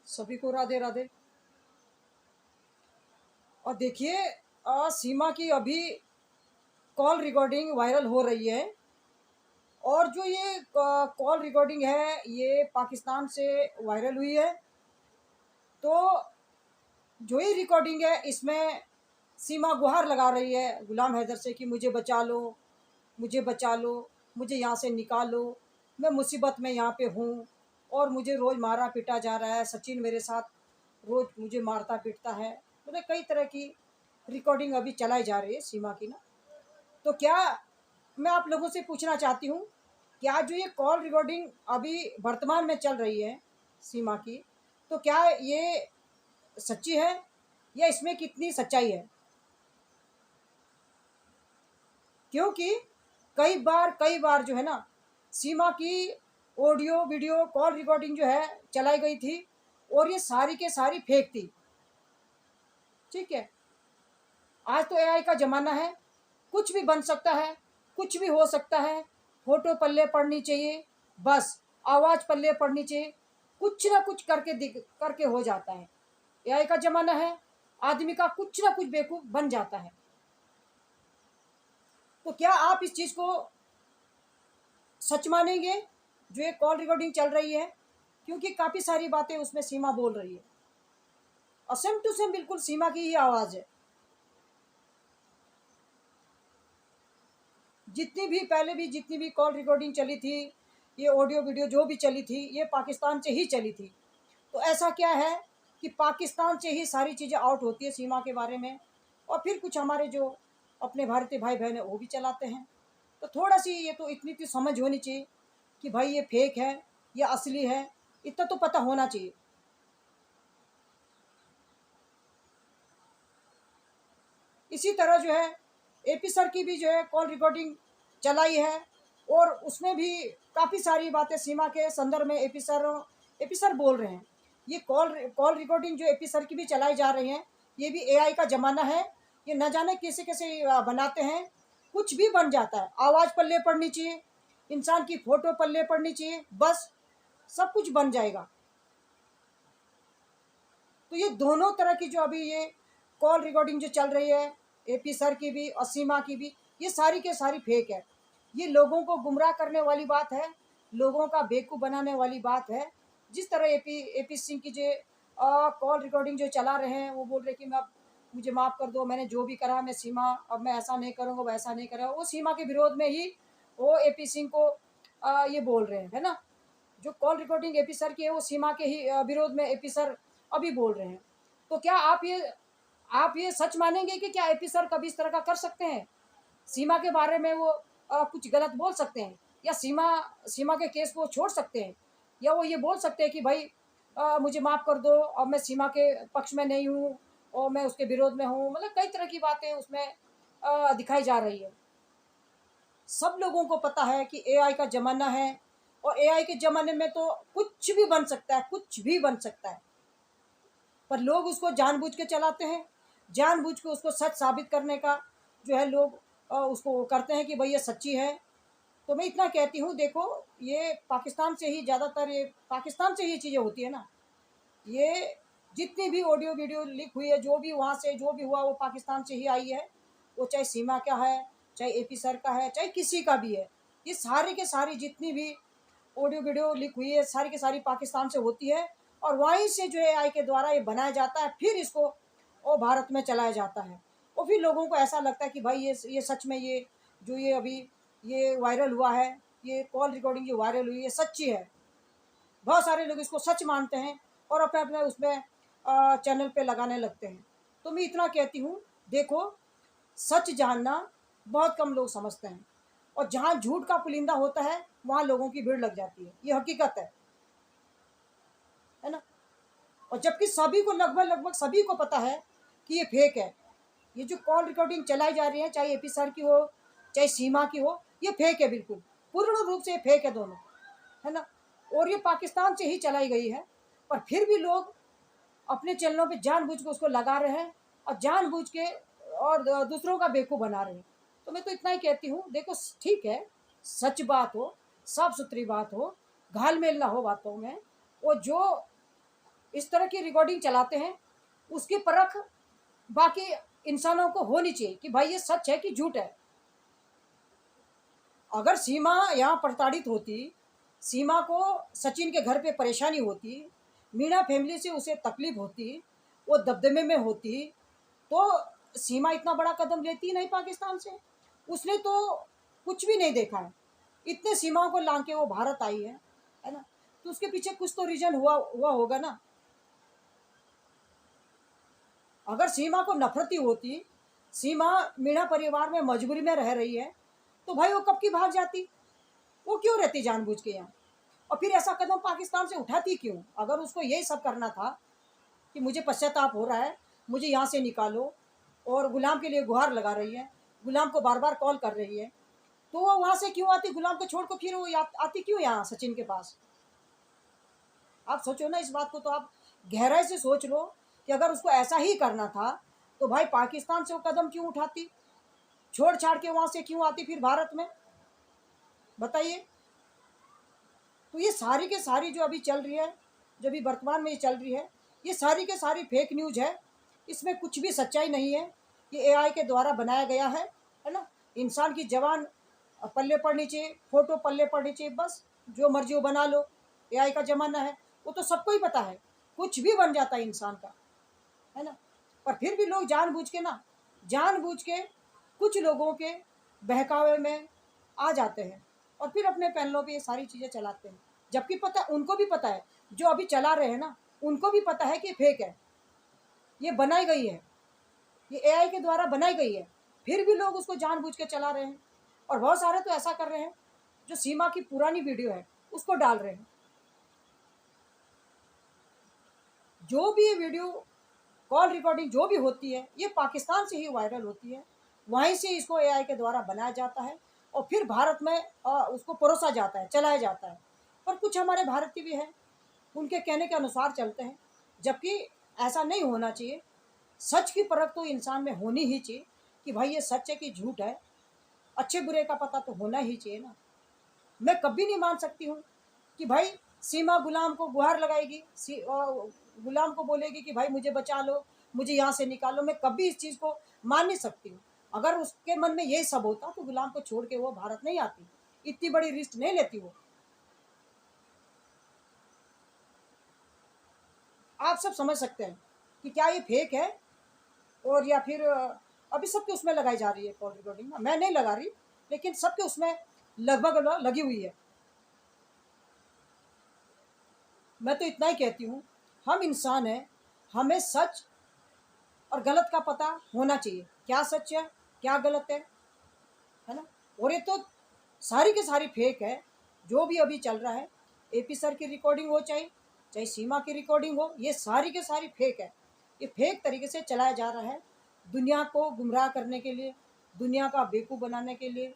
सभी को राधे राधे। और देखिए, सीमा की अभी कॉल रिकॉर्डिंग वायरल हो रही है। और जो ये कॉल रिकॉर्डिंग है ये पाकिस्तान से वायरल हुई है। तो जो ये रिकॉर्डिंग है इसमें सीमा गुहार लगा रही है गुलाम हैदर से कि मुझे बचा लो, मुझे बचा लो, मुझे यहाँ से निकालो, मैं मुसीबत में यहाँ पे हूँ और मुझे रोज़ मारा पीटा जा रहा है, सचिन मेरे साथ रोज़ मुझे मारता पीटता है। मतलब कई तरह की रिकॉर्डिंग अभी चलाई जा रही है सीमा की ना। तो क्या मैं आप लोगों से पूछना चाहती हूँ, क्या जो ये कॉल रिकॉर्डिंग अभी वर्तमान में चल रही है सीमा की, तो क्या ये सच्ची है या इसमें कितनी सच्चाई है? क्योंकि कई बार जो है ना, सीमा की ऑडियो वीडियो कॉल रिकॉर्डिंग जो है चलाई गई थी और ये सारी के सारी फेक थी। ठीक है, आज तो एआई का ज़माना है, कुछ भी बन सकता है, कुछ भी हो सकता है। फोटो पल्ले पड़नी चाहिए, बस आवाज़ पल्ले पड़नी चाहिए, कुछ ना कुछ करके हो जाता है। एआई का ज़माना है, आदमी का कुछ ना कुछ बेवकूफ़ बन जाता है। तो क्या आप इस चीज़ को सच मानेंगे जो ये कॉल रिकॉर्डिंग चल रही है? क्योंकि काफ़ी सारी बातें उसमें सीमा बोल रही है और सेम टू सेम बिल्कुल सीमा की ही आवाज़ है। जितनी भी कॉल रिकॉर्डिंग चली थी, ये ऑडियो वीडियो जो भी चली थी, ये पाकिस्तान से ही चली थी। तो ऐसा क्या है कि पाकिस्तान से ही सारी चीज़ें आउट होती है सीमा के बारे में, और फिर कुछ हमारे जो अपने भारतीय भाई बहन है वो भी चलाते हैं। तो थोड़ा सी ये तो इतनी तो समझ होनी चाहिए कि भाई ये फेक है या असली है, इतना तो पता होना चाहिए। इसी तरह जो है एपी सर की भी जो है कॉल रिकॉर्डिंग चलाई है, और उसमें भी काफ़ी सारी बातें सीमा के संदर्भ में एपी सर बोल रहे हैं। ये कॉल कॉल रिकॉर्डिंग जो एपी सर की भी चलाई जा रही हैं, ये भी एआई का ज़माना है। ये न जाने कैसे कैसे बनाते हैं, कुछ भी बन जाता है। आवाज़ पल्ले पड़नी चाहिए, इंसान की फ़ोटो पल्ले पड़नी चाहिए, बस सब कुछ बन जाएगा। तो ये दोनों तरह की जो अभी ये कॉल रिकॉर्डिंग जो चल रही है, एपी सर की भी और सीमा की भी, ये सारी के सारी फेक है। ये लोगों को गुमराह करने वाली बात है, लोगों का बेवकूफ़ बनाने वाली बात है। जिस तरह एपी एपी सिंह की जो कॉल रिकॉर्डिंग जो चला रहे हैं, वो बोल रहे कि मैं अब मुझे माफ़ कर दो, मैंने जो भी करा, मैं सीमा अब मैं ऐसा नहीं करूँगा, वैसा नहीं करूँगा। वो सीमा के विरोध में ही वो एपी सिंह को ये बोल रहे हैं, है ना। जो कॉल रिकॉर्डिंग एपी सर की है वो सीमा के ही विरोध में एपी सर अभी बोल रहे हैं। तो क्या आप ये सच मानेंगे कि क्या एपी सर कभी इस तरह का कर सकते हैं? सीमा के बारे में वो कुछ गलत बोल सकते हैं, या सीमा सीमा के केस को छोड़ सकते हैं, या वो ये बोल सकते हैं कि भाई मुझे माफ़ कर दो, अब मैं सीमा के पक्ष में नहीं हूँ और मैं उसके विरोध में हूँ। मतलब कई तरह की बातें उसमें दिखाई जा रही है। सब लोगों को पता है कि एआई का ज़माना है, और एआई के ज़माने में तो कुछ भी बन सकता है, कुछ भी बन सकता है। पर लोग उसको जानबूझ के चलाते हैं, जानबूझ के उसको सच साबित करने का जो है लोग उसको वो करते हैं कि भाई ये सच्ची है। तो मैं इतना कहती हूँ, देखो ये पाकिस्तान से ही ज़्यादातर ये पाकिस्तान से ही चीज़ें होती है ना। ये जितनी भी ऑडियो वीडियो लीक हुई है, जो भी वहाँ से जो भी हुआ वो पाकिस्तान से ही आई है। वो चाहे सीमा का है, चाहे एपी सर का है, चाहे किसी का भी है। ये सारी के सारी जितनी भी ऑडियो वीडियो लीक हुई है, सारी की सारी पाकिस्तान से होती है, और वहीं से जो है एआई के द्वारा ये बनाया जाता है, फिर इसको और भारत में चलाया जाता है। और फिर लोगों को ऐसा लगता है कि भाई ये सच में ये जो ये अभी ये वायरल हुआ है, ये कॉल रिकॉर्डिंग जो वायरल हुई है सच्ची है। बहुत सारे लोग इसको सच मानते हैं और अपने अपने उसमें चैनल पे लगाने लगते हैं। तो मैं इतना कहती हूँ, देखो सच जानना बहुत कम लोग समझते हैं, और जहाँ झूठ का पुलिंदा होता है वहाँ लोगों की भीड़ लग जाती है। ये हकीकत है ना। और जबकि सभी को लगभग लगभग सभी को पता है कि ये फेक है। ये जो कॉल रिकॉर्डिंग चलाई जा रही है, चाहे एपी सर की हो, चाहे सीमा की हो, ये फेक है, बिल्कुल पूर्ण रूप से ये फेक है दोनों, है ना। और ये पाकिस्तान से ही चलाई गई है, पर फिर भी लोग अपने चैनलों पे जानबूझ के उसको लगा रहे हैं, और जानबूझ के और दूसरों का बेवकूफ़ बना रहे हैं। तो मैं तो इतना ही कहती हूँ, देखो ठीक है, सच बात हो, साफ सुथरी बात हो, घाल मेल ना हो बातों में, वो जो इस तरह की रिकॉर्डिंग चलाते हैं, उसकी परख बाकी इंसानों को होनी चाहिए कि भाई ये सच है कि झूठ है। अगर सीमा यहाँ प्रताड़ित होती, सीमा को सचिन के घर पे परेशानी होती, मीणा फैमिली से उसे तकलीफ होती, वो दबदबे में होती, तो सीमा इतना बड़ा कदम लेती नहीं पाकिस्तान से। उसने तो कुछ भी नहीं देखा है, इतने सीमाओं को लांग के वो भारत आई है ना। तो उसके पीछे कुछ तो रीजन हुआ होगा ना। अगर सीमा को नफरती होती, सीमा मीणा परिवार में मजबूरी में रह रही है, तो भाई वो कब की भाग जाती, वो क्यों रहती जानबूझ के यहाँ। और फिर ऐसा कदम पाकिस्तान से उठाती क्यों। अगर उसको यही सब करना था कि मुझे पश्चाताप हो रहा है, मुझे यहाँ से निकालो, और गुलाम के लिए गुहार लगा रही है, गुलाम को बार बार कॉल कर रही है, तो वो वहाँ से क्यों आती, गुलाम को छोड़ कर फिर वो आती क्यों यहाँ सचिन के पास। आप सोचो ना इस बात को, तो आप गहराई से सोच लो कि अगर उसको ऐसा ही करना था तो भाई पाकिस्तान से वो कदम क्यों उठाती, छोड़ छाड़ के वहाँ से क्यों आती फिर भारत में, बताइए। तो ये सारी के सारी जो अभी चल रही है, जो अभी वर्तमान में ये चल रही है, ये सारी के सारी फेक न्यूज है। इसमें कुछ भी सच्चाई नहीं है। ये एआई के द्वारा बनाया गया है ना। इंसान की जवान पल्ले पड़नी चाहिए, फोटो पल्ले पड़नी चाहिए, बस जो मर्जी वो बना लो। एआई का ज़माना है, वो तो सबको ही पता है, कुछ भी बन जाता है इंसान का, है ना। पर फिर भी लोग जानबूझ के कुछ लोगों के बहकावे में आ जाते हैं और फिर अपने पैनलों पे ये सारी चीज़ें चलाते हैं। जबकि पता, उनको भी पता है, जो अभी चला रहे हैं ना, उनको भी पता है कि फेक है, ये बनाई गई है, ये एआई के द्वारा बनाई गई है, फिर भी लोग उसको जानबूझ के चला रहे हैं। और बहुत सारे तो ऐसा कर रहे हैं, जो सीमा की पुरानी वीडियो है उसको डाल रहे हैं। जो भी ये वीडियो कॉल रिकॉर्डिंग जो भी होती है, ये पाकिस्तान से ही वायरल होती है, वहीं से इसको एआई के द्वारा बनाया जाता है और फिर भारत में उसको परोसा जाता है, चलाया जाता है। पर कुछ हमारे भारत के भी हैं, उनके कहने के अनुसार चलते हैं, जबकि ऐसा नहीं होना चाहिए। सच की परख तो इंसान में होनी ही चाहिए कि भाई ये सच है कि झूठ है, अच्छे बुरे का पता तो होना ही चाहिए ना। मैं कभी नहीं मान सकती हूँ कि भाई सीमा गुलाम को गुहार लगाएगी, गुलाम को बोलेगी कि भाई मुझे बचा लो, मुझे यहाँ से निकालो। मैं कभी इस चीज़ को मान नहीं सकती हूँ। अगर उसके मन में यही सब होता तो गुलाम को छोड़ के वो भारत नहीं आती, इतनी बड़ी रिस्क नहीं लेती वो। आप सब समझ सकते हैं कि क्या ये फेक है, और या फिर अभी सबके उसमें लगाई जा रही है कॉल रिकॉर्डिंग। मैं नहीं लगा रही, लेकिन सबके उसमें लगभग लगी हुई है। मैं तो इतना ही कहती हूँ, हम इंसान हैं, हमें सच और गलत का पता होना चाहिए, क्या सच है क्या गलत है ना। और ये तो सारी की सारी फेक है जो भी अभी चल रहा है। एपी सर की रिकॉर्डिंग हो, चाहे चाहे सीमा की रिकॉर्डिंग हो, ये सारी के सारी फेक है। ये फेक तरीके से चलाया जा रहा है, दुनिया को गुमराह करने के लिए, दुनिया का बेवकूफ़ बनाने के लिए,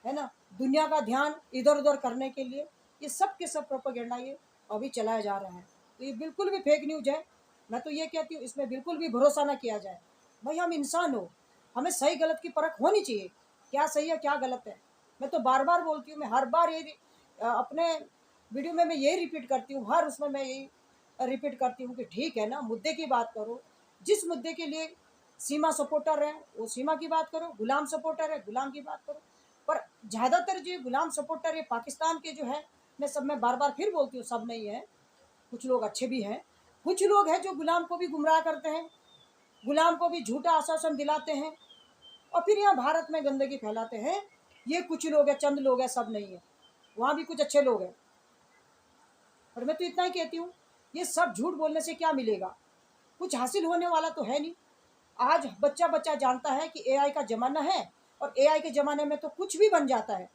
है ना, दुनिया का ध्यान इधर उधर करने के लिए। ये सब के सब प्रोपेगेंडा ये अभी चलाया जा रहा है। तो ये बिल्कुल भी फेक न्यूज है। मैं तो ये कहती हूँ, इसमें बिल्कुल भी भरोसा ना किया जाए। भाई हम इंसान हो, हमें सही गलत की परख होनी चाहिए, क्या सही है क्या गलत है। मैं तो बार बार बोलती हूँ, मैं हर बार ये अपने वीडियो में मैं यही रिपीट करती हूँ, हर उसमें मैं यही रिपीट करती हूँ कि ठीक है ना, मुद्दे की बात करो। जिस मुद्दे के लिए सीमा सपोर्टर है वो सीमा की बात करो, गुलाम सपोर्टर है गुलाम की बात करो। पर ज़्यादातर जो गुलाम सपोर्टर है पाकिस्तान के जो है, मैं बार बार फिर बोलती हूँ, सब नहीं है, कुछ लोग अच्छे भी हैं, कुछ लोग हैं जो गुलाम को भी गुमराह करते हैं, गुलाम को भी झूठा आश्वासन दिलाते हैं और फिर यहाँ भारत में गंदगी फैलाते हैं। ये कुछ लोग हैं, चंद लोग हैं, सब नहीं है, वहाँ भी कुछ अच्छे लोग हैं। और मैं तो इतना ही कहती हूँ, ये सब झूठ बोलने से क्या मिलेगा, कुछ हासिल होने वाला तो है नहीं। आज बच्चा बच्चा जानता है कि एआई का ज़माना है, और एआई के ज़माने में तो कुछ भी बन जाता है।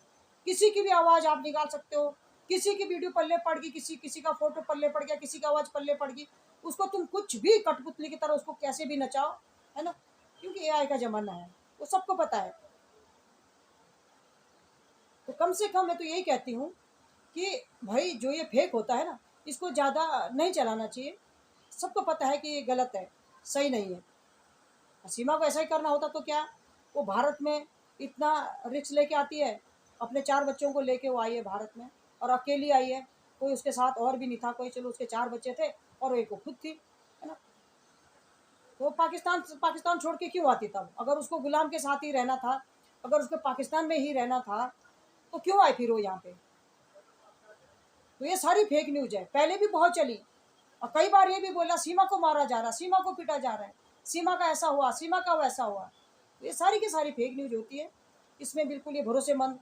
किसी की भी आवाज़ आप निकाल सकते हो, किसी की वीडियो पल्ले पड़ गई, किसी का फोटो पल्ले पड़ गया, किसी का आवाज़ पल्ले पड़ गई, उसको तुम कुछ भी कठपुतली की तरह उसको कैसे भी नचाओ, है ना, क्योंकि एआई का ज़माना है, वो सबको पता है। तो कम से कम मैं तो यही कहती हूँ कि भाई जो ये फेक होता है ना, इसको ज़्यादा नहीं चलाना चाहिए। सबको पता है कि ये गलत है, सही नहीं है। सीमा को ऐसा ही करना होता तो क्या वो भारत में इतना रिस्क लेके आती है। अपने 4 बच्चों को लेके वो आई है भारत में, और अकेली आई है, कोई उसके साथ और भी नहीं था, कोई चलो उसके 4 बच्चे थे और एक वो खुद थी, है ना। तो पाकिस्तान पाकिस्तान छोड़ के क्यों आती तब? अगर उसको गुलाम के साथ ही रहना था, अगर उसको पाकिस्तान में ही रहना था, तो क्यों आई फिर वो यहाँ पे? तो ये सारी फेक न्यूज है, पहले भी बहुत चली और कई बार ये भी बोला सीमा को मारा जा रहा, सीमा को पीटा जा रहा है, सीमा का ऐसा हुआ, सीमा का वैसा हुआ। तो ये सारी की सारी फेक न्यूज होती है। इसमें बिल्कुल ये भरोसेमंद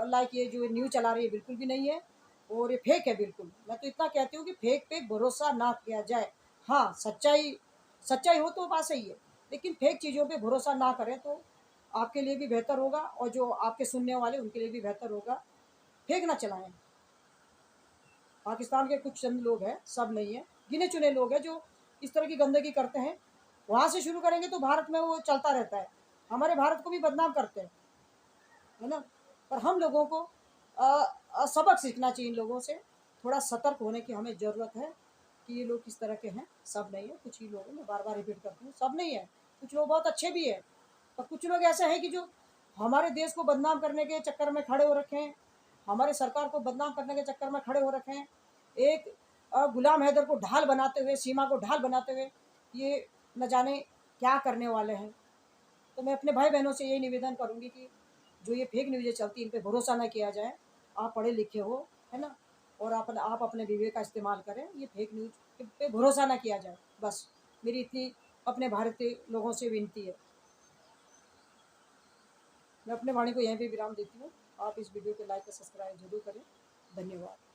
लाइक ये जो न्यूज चला रही है बिल्कुल भी नहीं है और ये फेक है बिल्कुल। मैं तो इतना कहती हूँ कि फेक पे भरोसा ना किया जाए। हाँ, सच्चाई सच्चाई हो तो बात सही है, लेकिन फेक चीज़ों पे भरोसा ना करें तो आपके लिए भी बेहतर होगा और जो आपके सुनने वाले उनके लिए भी बेहतर होगा। फेक ना चलाएं। पाकिस्तान के कुछ चंद लोग हैं, सब नहीं है, गिने चुने लोग हैं जो इस तरह की गंदगी करते हैं। वहाँ से शुरू करेंगे तो भारत में वो चलता रहता है, हमारे भारत को भी बदनाम करते हैं, है ना। पर हम लोगों को सबक सीखना चाहिए इन लोगों से, थोड़ा सतर्क होने की हमें ज़रूरत है कि ये लोग किस तरह के हैं। सब नहीं है, कुछ ही लोग हैं, मैं बार बार रिपीट करती हूँ, सब नहीं है, कुछ लोग बहुत अच्छे भी हैं और कुछ लोग ऐसे हैं कि जो हमारे देश को बदनाम करने के चक्कर में खड़े हो रखे हैं, हमारे सरकार को बदनाम करने के चक्कर में खड़े हो रखे हैं। एक गुलाम हैदर को ढाल बनाते हुए, सीमा को ढाल बनाते हुए ये न जाने क्या करने वाले हैं। तो मैं अपने भाई बहनों से यही निवेदन करूंगी कि जो ये फेक न्यूज़ें चलती हैं इन पे भरोसा ना किया जाए। आप पढ़े लिखे हो, है ना, और आप अपने विवेक का इस्तेमाल करें, ये फेक न्यूज़ पे भरोसा ना किया जाए। बस मेरी इतनी अपने भारतीय लोगों से विनती है। मैं अपने वाणी को यहीं पे विराम देती हूँ। आप इस वीडियो को लाइक और सब्सक्राइब जरूर करें। धन्यवाद।